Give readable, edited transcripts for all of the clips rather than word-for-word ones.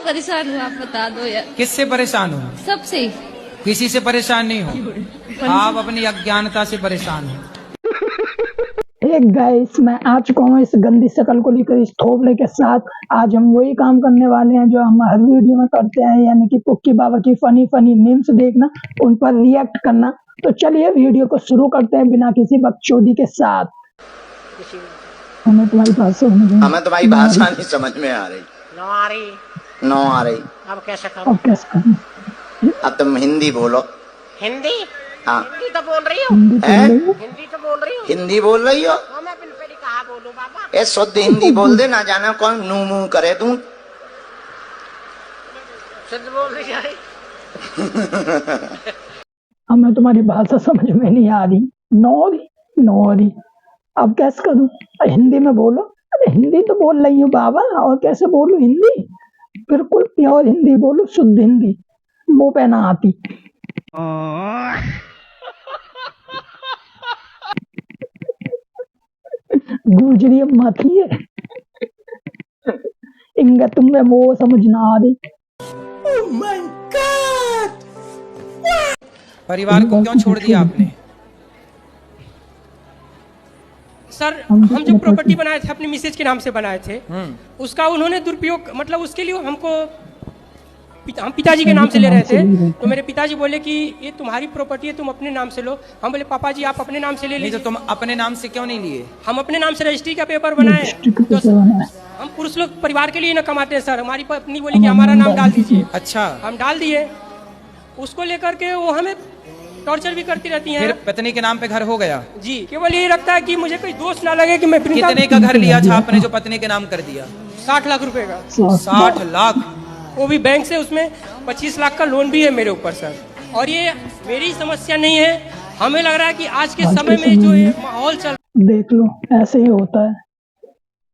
परेशान हूँ, आप बता दो यार। किससे परेशान हो? सबसे। किसी से परेशान नहीं हो, आप अपनी अज्ञानता से परेशान हो। एक गाइस, मैं आ चुका हूँ इस गंदी शकल को लेकर, इस थोबड़े के साथ। आज हम वही काम करने वाले हैं जो हम हर वीडियो में करते हैं, यानी कि पुक्की बाबा की फनी फनी मीम्स देखना, उन पर रिएक्ट करना। तो चलिए वीडियो को शुरू करते हैं बिना किसी बकचोदी के साथ। हमें तुम्हारी भाषा नहीं समझ में आ रही। नो आ रही। अब कैसे करूं? अब तुम हिंदी बोलो। हिंदी? हाँ, हिंदी तो बोल रही हूँ। हिंदी तो बोल रही हो? हिंदी बोल रही हो? हाँ, मैं बिल्कुल ही कहा बोलूं बाबा। ए शुद्ध हिंदी बोल दे, ना जाना कौन नू मुंह करे तू। शुद्ध बोल रही है। हमें तुम्हारी भाषा समझ में नहीं आ रही। नौरी। अब कैसे करूं? हिंदी में बोलो। अरे हिंदी तो बोल रही हूँ बाबा, और कैसे बोलूं हिंदी? बिल्कुल प्योर हिंदी बोलो, शुद्ध हिंदी। मुंह पे ना आती। गुजरी मथी है। इंगा तुम्हें वो समझ ना आ रही। Oh my God! परिवार को क्यों छोड़ दिया आपने? सर, हम जो प्रॉपर्टी बनाए थे अपनी मिसेज के नाम से बनाए थे, उसका उन्होंने दुरुपयोग, मतलब उसके लिए हमको हम पिताजी के नाम से ले रहे थे। तो मेरे पिताजी बोले कि ये तुम्हारी प्रॉपर्टी है, तुम अपने नाम से लो। हम बोले पापा जी आप अपने नाम से ले लीजिए। तो तुम अपने नाम से क्यों नहीं लिए? हम अपने नाम से रजिस्ट्री का पेपर बनाए। तो हम पुरुष लोग परिवार के लिए ना कमाते हैं सर। हमारी पत्नी बोली कि हमारा नाम डाल दीजिए। अच्छा, हम डाल दिए। उसको लेकर के वो हमें टॉर्चर भी करती रहती हैं। फिर पत्नी के नाम पे घर हो गया? जी, केवल ये रखता है कि मुझे कोई दोष ना लगे कि मैं कितने का घर लिया था आपने जो पत्नी के नाम कर दिया? 60 लाख रुपए का। 60 लाख? वो भी बैंक से, उसमें 25 लाख का लोन भी है मेरे ऊपर सर। और ये मेरी समस्या नहीं है, हमें लग रहा है कि आज के समय में जो ये माहौल चल, देख लो ऐसे ही होता है।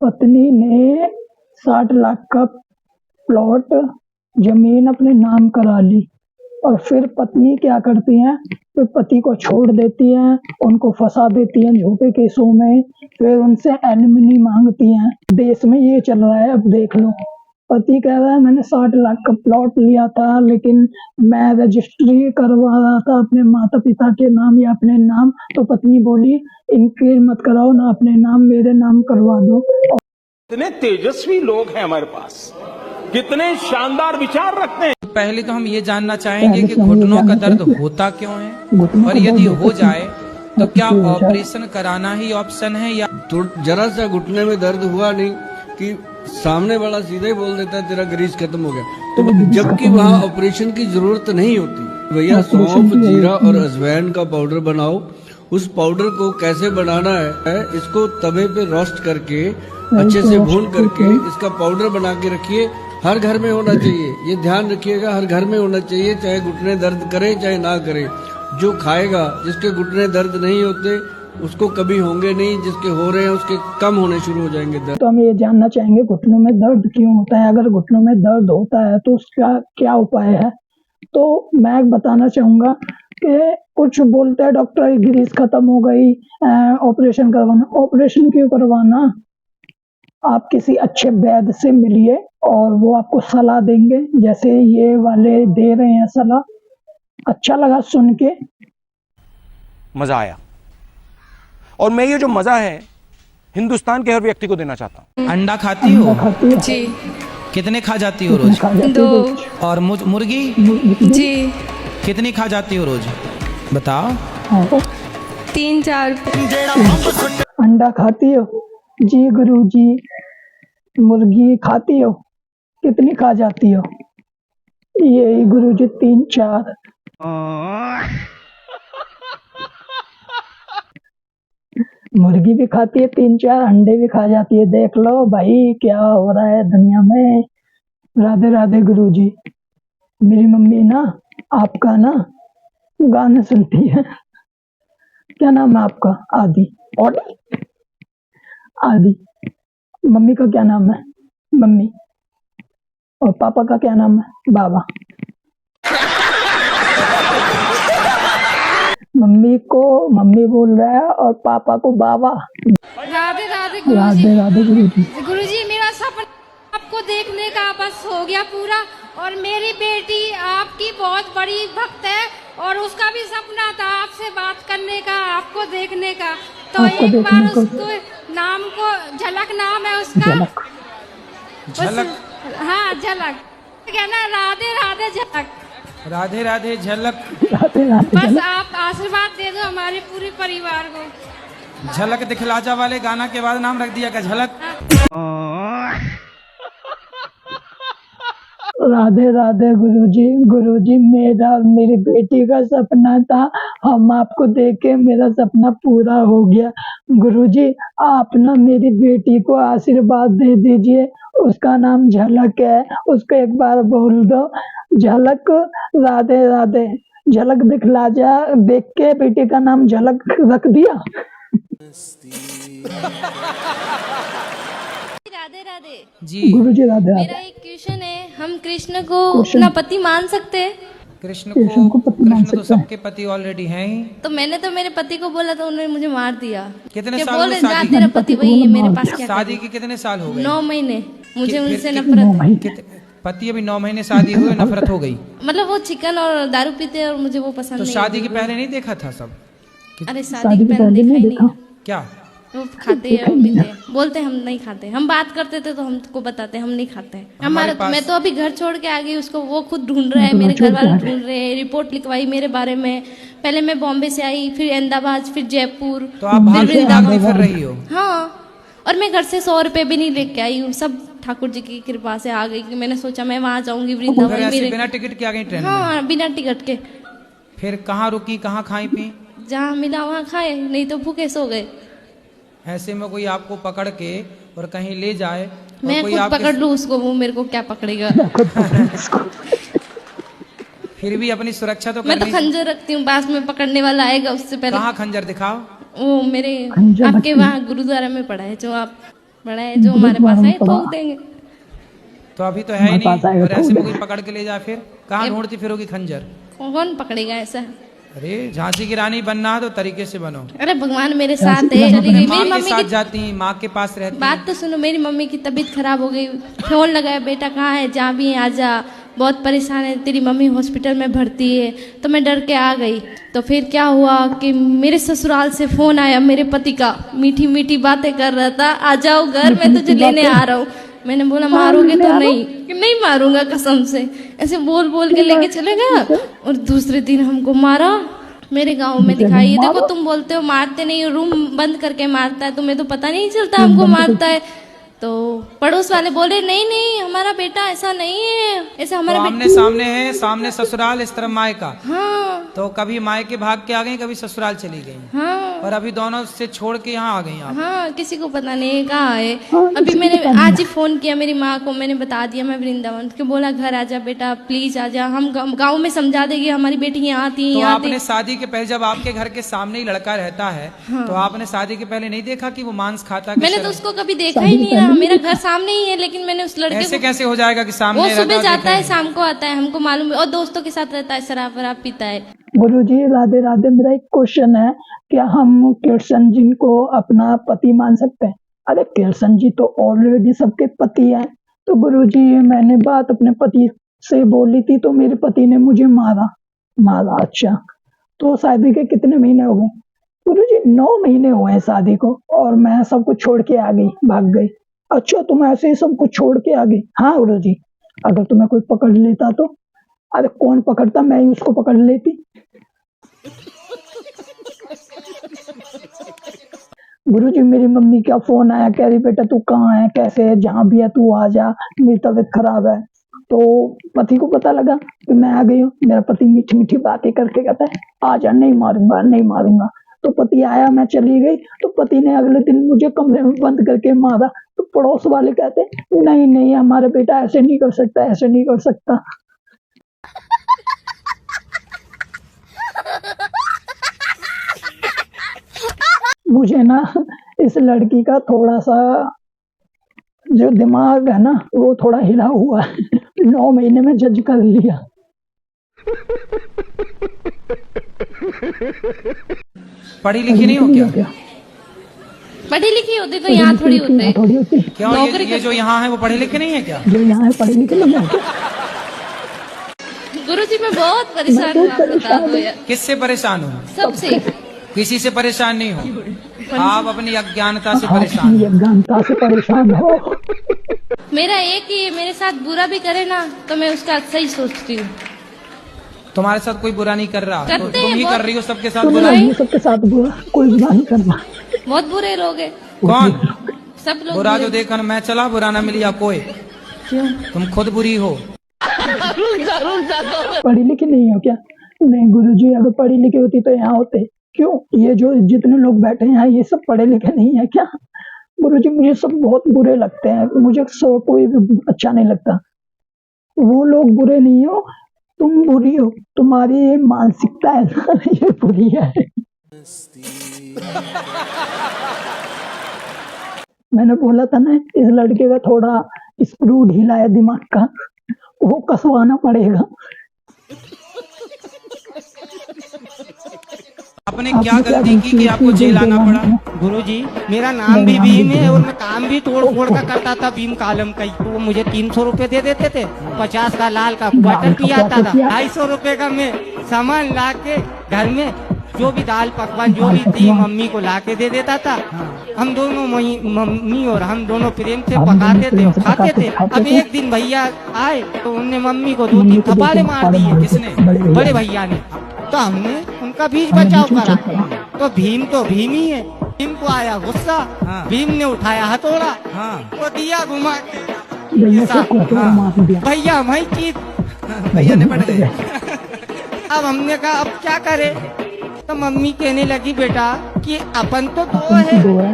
पत्नी ने 60 लाख का प्लॉट जमीन अपने नाम करा ली, और फिर पत्नी क्या करती हैं? फिर पति को छोड़ देती हैं, उनको फंसा देती हैं झूठे केसों में, फिर उनसे एलिमनी मांगती हैं। देश में ये चल रहा है। अब देख लो, पति कह रहा है मैंने 60 लाख का प्लॉट लिया था, लेकिन मैं रजिस्ट्री करवा रहा था अपने माता पिता के नाम या अपने नाम। तो पत्नी बोली इनकी मत कराओ ना, अपने नाम मेरे नाम करवा दो। कितने तेजस्वी लोग हैं हमारे पास, कितने शानदार विचार रखते हैं। पहले तो हम ये जानना चाहेंगे कि घुटनों का दर्द होता क्यों है, और यदि हो जाए तो क्या ऑपरेशन कराना ही ऑप्शन है, या तो जरा सा घुटने में दर्द हुआ नहीं कि सामने वाला सीधे ही बोल देता है तेरा ग्रीस खत्म हो गया, तो जबकि वहाँ ऑपरेशन की जरूरत नहीं होती। भैया सौंफ, जीरा और अजवाइन का पाउडर बनाओ। उस पाउडर को कैसे बनाना है, इसको तवे पे रोस्ट करके अच्छे से भून करके इसका पाउडर बना के रखिए। हर घर में होना चाहिए, ये ध्यान रखिएगा, हर घर में होना चाहिए, चाहे घुटने दर्द करे चाहे ना करे। जो खाएगा, जिसके घुटने दर्द नहीं होते उसको कभी होंगे नहीं, जिसके हो रहे हैं उसके कम होने शुरू हो जाएंगे दर्द। तो हम ये जानना चाहेंगे घुटनों में दर्द क्यों होता है। अगर घुटनों में दर्द होता है तो उसका क्या उपाय है? तो मैं बताना चाहूंगा कि कुछ बोलते हैं डॉक्टर ग्रीस खत्म हो गई, ऑपरेशन करवाना। ऑपरेशन क्यों करवाना? आप किसी अच्छे वैद्य से मिलिए और वो आपको सलाह देंगे, जैसे ये वाले दे रहे हैं सलाह। अच्छा लगा सुन के, मजा आया, और मैं ये जो मजा है हिंदुस्तान के हर व्यक्ति को देना चाहता हूँ। अंडा खाती हो? जी। कितने खा जाती हो रोज? 2। और मुर्गी? जी। कितनी खा जाती हो रोज, बताओ? 3-4। अंडा खाती हो? जी गुरुजी। मुर्गी खाती हो? कितनी खा जाती हो? यही गुरुजी 3-4। मुर्गी भी खाती है 3-4, अंडे भी खा जाती है। देख लो भाई क्या हो रहा है दुनिया में। राधे राधे गुरुजी। मेरी मम्मी ना आपका ना गाने सुनती है। क्या नाम है आपका? आदि। आदि। मम्मी का क्या नाम है? मम्मी। और पापा का क्या नाम है? बाबा। मम्मी को मम्मी बोल रहा है और पापा को बाबा। राधे राधे राधे राधे गुरुजी। गुरुजी, मेरा सपना आपको देखने का बस हो गया पूरा। और मेरी बेटी आपकी बहुत बड़ी भक्त है और उसका भी सपना था आपसे बात करने का, आपको देखने का। तो आपको एक बार देखने को। उसको नाम को झलक नाम है उसका। झलक। झलक। हाँ झलक, कहना राधे राधे झलक। राधे राधे झलक। राधे राधे बस झलक। आप आशीर्वाद दे दो हमारे पूरे परिवार को। झलक दिखलाजा वाले गाना के बाद नाम रख दिया का झलक। राधे राधे गुरुजी। गुरुजी, मेरा और मेरी बेटी का सपना था, हम आपको देख के मेरा सपना पूरा हो गया। गुरुजी, आप ना मेरी बेटी को आशीर्वाद दे दीजिए। उसका नाम झलक है, उसको एक बार बोल दो झलक राधे राधे। झलक दिखला जा, देख के बेटी का नाम झलक रख दिया। राधे राधे जी। गुरुजी राधे मेरा राधे। एक क्वेश्चन है, हम कृष्ण को अपना पति मान सकते हैं? कृष्ण कृष्ण को को पति मान कृष्ण तो सकते हैं। सबके पति ऑलरेडी हैं ही। तो मैंने तो मेरे पति को बोला था, उन्होंने मुझे मार दिया। कितने कि साल बोले हुए जा शादी तेरा के? पति वही है, मेरे पास क्या शादी के कितने साल हो गए? 9 महीने। मुझे फिर उनसे कितने- नफरत है। पति अभी 9 महीने शादी हुए नफरत हो गई? मतलब वो चिकन और दारू पीते हैं और मुझे वो पसंद तो नहीं शादी है। के पहले नहीं देखा था सब? अरे शादी के पहले देखा ही नहीं है। क्या? वो खाते हैं और पीते हैं, बोलते हैं हम नहीं खाते। हम बात करते थे तो हमको बताते हम नहीं खाते हैं। हमारे पास- मैं तो अभी घर छोड़ के आ गई, उसको वो खुद ढूंढ रहा है, मेरे घर वाले ढूंढ रहे हैं। रिपोर्ट लिखवाई मेरे बारे में। पहले मैं बॉम्बे से आई, फिर अहमदाबाद, फिर जयपुर, तो आप फिर भागती वृंदावन। फिर रही हो? हाँ, और मैं घर से 100 रुपए भी नहीं लेके आई हूँ, सब ठाकुर जी की कृपा से आ गई। कि मैंने सोचा मैं वहां जाऊंगी फिर वृंदावन ऐसे मेरे। बिना टिकट के आ गई ट्रेन में? हाँ, बिना टिकट के। फिर कहाँ रुकी, कहाँ खाई पी? जहाँ मिला वहाँ खाए, नहीं तो भूखे सो गए। ऐसे में कोई आपको पकड़ के और कहीं ले जाए और मैं कोई खुद आपके पकड़ लूँ उसको, वो मेरे को क्या पकड़ेगा। फिर भी अपनी सुरक्षा तो मैं तो करनी। खंजर रखती हूँ, पास में पकड़ने वाला आएगा उससे पहले। कहाँ खंजर दिखाओ? वो मेरे खंजर आपके रखती वहाँ गुरुद्वारा में पड़ा है, जो आप पड़ा है, जो हमारे पास है, ठोक देंगे। तो अभी तो है ही हमारे पास नहीं। आएगा, और ऐसे ठोक में दे। कोई पकड़ के ले जाए फिर कहाँ ढूंढती फिरोगी खंजर? कौन पकड़ेगा ऐसा? अरे झांसी की रानी बनना है तो तरीके से बनो। अरे भगवान मेरे साथ है। चली गई माँ मेरी के मम्मी साथ की। जाती, माँ के पास रहती। बात तो सुनो, मेरी मम्मी की तबीयत खराब हो गई, फोन लगाया, बेटा कहाँ है, जहाँ भी है आजा, बहुत परेशान है, तेरी मम्मी हॉस्पिटल में भर्ती है। तो मैं डर के आ गई। तो फिर क्या हुआ कि मेरे ससुराल से फोन आया मेरे पति का, मीठी मीठी बातें कर रहा था, आ जाओ घर, मैं तुझे लेने आ रहा हूँ। मैंने बोला मारोगे तो नहीं? कि नहीं मारूंगा कसम से। ऐसे बोल बोल के लेके चले गया और दूसरे दिन हमको मारा। मेरे गांव में दिखाई, ये देखो तुम बोलते हो मारते नहीं हो, रूम बंद करके मारता है, तुम्हें तो पता नहीं चलता हमको मारता है। तो पड़ोस वाले बोले नहीं नहीं हमारा बेटा ऐसा नहीं है, ऐसे तो हमारा आमने सामने है, सामने ससुराल, इस तरफ मायका। हाँ तो कभी मायके भाग के आ गई, कभी ससुराल चली गई, हाँ और अभी दोनों से छोड़ के यहाँ आ गई आप। हाँ, किसी को पता नहीं कहाँ है। अभी मैंने आज ही फोन किया मेरी माँ को, मैंने बता दिया मैं वृंदावन के, बोला घर आजा बेटा प्लीज आजा, हम गाँव में समझा देंगे, हमारी बेटी यहाँ आती है तो यहाँ आती आपने है। शादी के पहले जब आपके घर के सामने ही लड़का रहता है, तो आपने शादी के पहले नहीं देखा कि वो मांस खाता है? मैंने तो उसको कभी देखा ही नहीं रहा, मेरा घर सामने ही है, लेकिन मैंने उस लड़के ऐसे को, कैसे हो जाएगा कि सामने वो रहता सुबह और जाता देखा है नहीं? शाम को आता है, हमको मालूम है, और दोस्तों के साथ रहता है, शराब वराब पीता है। गुरुजी राधे राधे। मेरा एक क्वेश्चन है, क्या हम कृष्ण जी को अपना पति मान सकते हैं? अरे कृष्ण जी तो ऑलरेडी सबके पति हैं। तो गुरुजी मैंने बात अपने पति से बोली थी, तो मेरे पति ने मुझे मारा। अच्छा, तो शादी के कितने महीने हो गए? गुरुजी 9 महीने हुए हैं शादी को, और मैं सब कुछ छोड़ के आ गई, भाग गई। अच्छा, तुम ऐसे ही सब कुछ छोड़ के आ गई? हाँ गुरुजी, अगर तुम्हें कोई पकड़ लेता तो? अरे कौन पकड़ता, मैं ही उसको पकड़ लेती। गुरुजी मेरी मम्मी का फोन आया, कह रही बेटा तू कहाँ है, कैसे है, जहाँ भी है तू आ जा, मेरी तबीयत खराब है। तो पति को पता लगा कि मैं आ गई हूँ। मेरा पति मीठी मीठी बातें करके कहता है आ जा, नहीं मारूंगा नहीं मारूंगा। तो पति आया, मैं चली गई, तो पति ने अगले दिन मुझे कमरे में बंद करके मारा। तो पड़ोस वाले कहते नहीं नहीं हमारा बेटा ऐसे नहीं कर सकता, ऐसे नहीं कर सकता। मुझे ना इस लड़की का थोड़ा सा जो दिमाग है ना वो थोड़ा हिला हुआ है। 9 महीने में जज कर लिया। पढ़ी लिखी नहीं हो क्या? पढ़ी लिखी होती तो यहाँ थोड़ी होते। थोड़ी होती क्यों ये जो यहाँ है वो पढ़े लिखे नहीं है क्या? जो यहाँ है पढ़े लिखे लोग हैं। गुरुजी मैं बहुत परेशान हूँ, आप बता दो यार। किससे परेशान हो? सबसे। किसी से परेशान नहीं हो, आप अपनी अज्ञानता से आप परेशान अपनी हो। अज्ञानता से परेशान हो। मेरा एक ही है, मेरे साथ बुरा भी करे ना तो मैं उसका अच्छा ही सोचती हूँ। तुम्हारे साथ कोई बुरा नहीं कर रहा, तो करते तुम हैं ही बहुत। कर रही हो सबके साथ तुम बुरा। नहीं सबके साथ बुरा, कोई बुरा नहीं करना। बहुत बुरे लोग हैं, कौन सब लोग बुरा? बुरे। जो देखा मैं चला, बुरा ना मिली या कोई? क्यों? तुम खुद बुरी हो। पढ़ी लिखी नहीं हो क्या? नहीं गुरुजी, अगर पढ़ी लिखी होती तो यहाँ होते। क्यों? ये जो जितने लोग बैठे हैं ये सब पढ़े लिखे नहीं है क्या? गुरुजी मुझे सब बहुत बुरे लगते हैं, मुझे सब कोई भी अच्छा नहीं लगता। वो लोग बुरे नहीं हो, तुम बुरी हो, तुम्हारी ये मानसिकता है ना, ये बुरी है। मैंने बोला था ना, इस लड़के का थोड़ा स्क्रू ढीला है दिमाग का, वो कसवाना पड़ेगा। आपने क्या गलती की कि आपको जेल आना पड़ा? गुरुजी मेरा नाम भी भीम है और मैं काम भी तोड़ फोड़ का करता था भीम कालम का ही। तो वो मुझे 300 रुपए दे देते थे, 50 का लाल का क्वार्टर पियाता था, 250 रुपए का मैं सामान ला के घर में जो भी दाल पकवान जो भी थी मम्मी को ला के दे देता था। हम दोनों मम्मी और हम दोनों प्रेम से पकाते थे और खाते थे। अब एक दिन भैया आए तो उनने मम्मी को 2-3 थप्पड़े मार दिए। किसने? बड़े भैया ने। तो हमने उनका बीच बचाव करा। तो भीम ही है। भीम को आया गुस्सा, हाँ। भीम ने उठाया हथौड़ा, हाँ। वो दिया घुमा के भैया से कोतवाल मार दिया। भैया वही चीज। भैया ने पढ़ गए। अब हमने कहा अब क्या करे? तो मम्मी कहने लगी बेटा कि अपन तो दो है, दो है,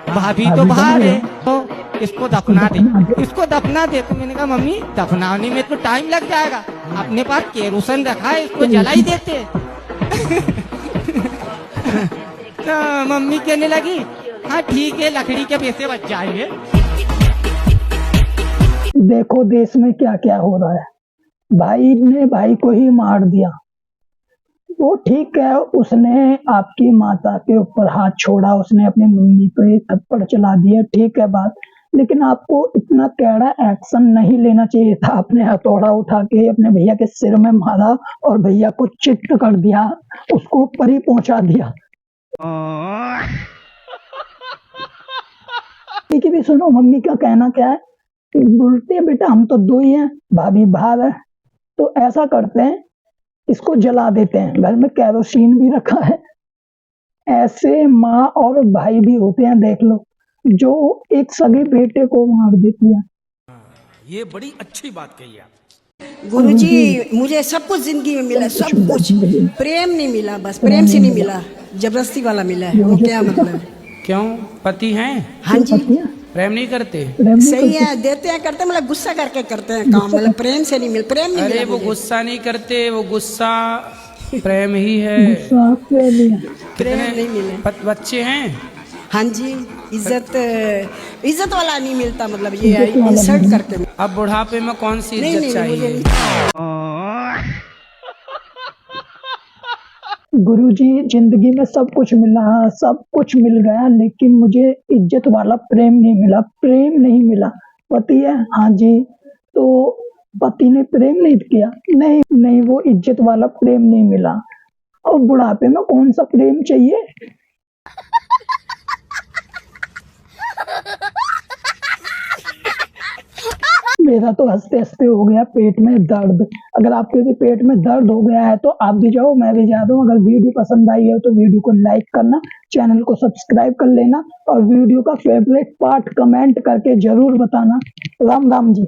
भाभी तो बाहर है, तो इसको दफना दे, इसको दफना दे। तो मैंने कहा मम्मी दफनाने में तो टाइम लग जाएगा, अपने पास केरोसिन रखा है, इसको जला ही देते। तो मम्मी कहने लगी हाँ ठीक है, लकड़ी के पैसे बच जाएंगे। देखो देश में क्या क्या हो रहा है। भाई ने भाई को ही मार दिया, वो ठीक है, उसने आपकी माता के ऊपर हाथ छोड़ा, उसने अपनी मम्मी पे थप्पड़ चला दिया, ठीक है बात, लेकिन आपको इतना टेढ़ा एक्शन नहीं लेना चाहिए था। आपने हथौड़ा उठा के अपने भैया के सिर में मारा और भैया को चिट कर दिया, उसको ऊपर ही पहुंचा दिया। लेकिन भी सुनो, मम्मी का कहना क्या है, बोलते हैं बेटा हम तो दो ही हैं, भाभी बाहर है, तो ऐसा करते हैं इसको जला देते हैं, घर में केरोसिन भी रखा है। ऐसे माँ और भाई भी होते हैं, देख लो, जो एक सगे बेटे को मार देती है। ये बड़ी अच्छी बात कही आप। गुरुजी मुझे सब कुछ जिंदगी में मिला, सब कुछ। प्रेम नहीं मिला, बस प्रेम से नहीं मिला, जबरदस्ती वाला मिला है। वो क्या मतलब? क्यों? पति हैं? हाँ जी, प्रेम नहीं करते? सही है, देते हैं करते, मतलब गुस्सा करके करते हैं काम, मतलब प्रेम से नहीं मिल, प्रेम नहीं अरे मिला वो मुझे। गुस्सा नहीं करते, वो गुस्सा प्रेम ही है। प्रेम नहीं मिले। बच्चे हैं? हाँ जी, इज्जत वाला नहीं मिलता, मतलब ये इंसल्ट करके। अब बुढ़ापे में कौन सी नहीं इज्जत नहीं, मुझे चाहिए? नहीं। गुरुजी जिंदगी में सब कुछ मिला, सब कुछ मिल गया, लेकिन मुझे इज्जत वाला प्रेम नहीं मिला, प्रेम नहीं मिला। पति है, हाँ जी, तो पति ने प्रेम नहीं किया, नहीं नहीं, वो इज्जत वाला प्रेम नहीं मिला। और बुढ़ापे में कौन सा प्रेम चाहिए? मेरा तो हंसते हंसते हो गया पेट में दर्द। अगर आपके भी पेट में दर्द हो गया है तो आप भी जाओ, मैं भी जा रहा हूँ। अगर वीडियो पसंद आई है तो वीडियो को लाइक करना, चैनल को सब्सक्राइब कर लेना और वीडियो का फेवरेट पार्ट कमेंट करके जरूर बताना। राम राम जी।